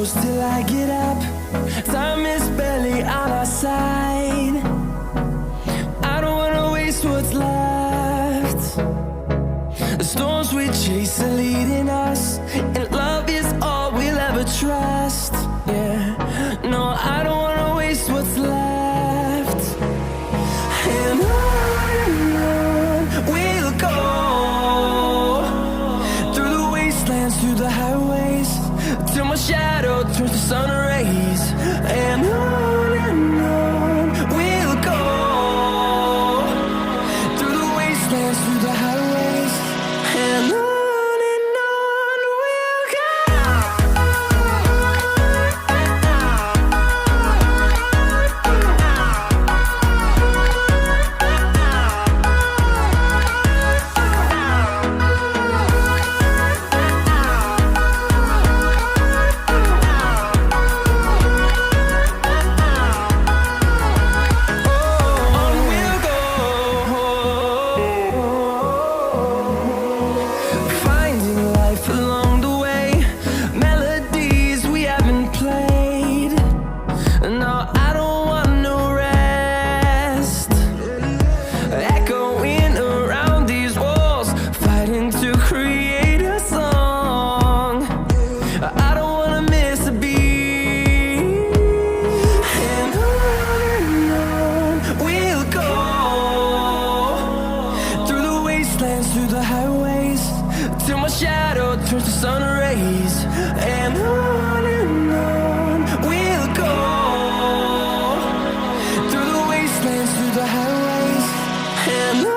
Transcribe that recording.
close till I get up. Time is barely on our side. I don't wanna waste what's left. The storms we chase are leading us, and love is all we'll ever trust. Yeah, no, I don't wanna waste what's left. And on we'll go, through the wastelands, through the highways, till my shadow turns to sun rays. And on we'll go, through the wastelands, through the highways, and on we'll go. Through the highways, till my shadow turns to sun rays. And on we'll go, through the wastelands, through the highways, and on.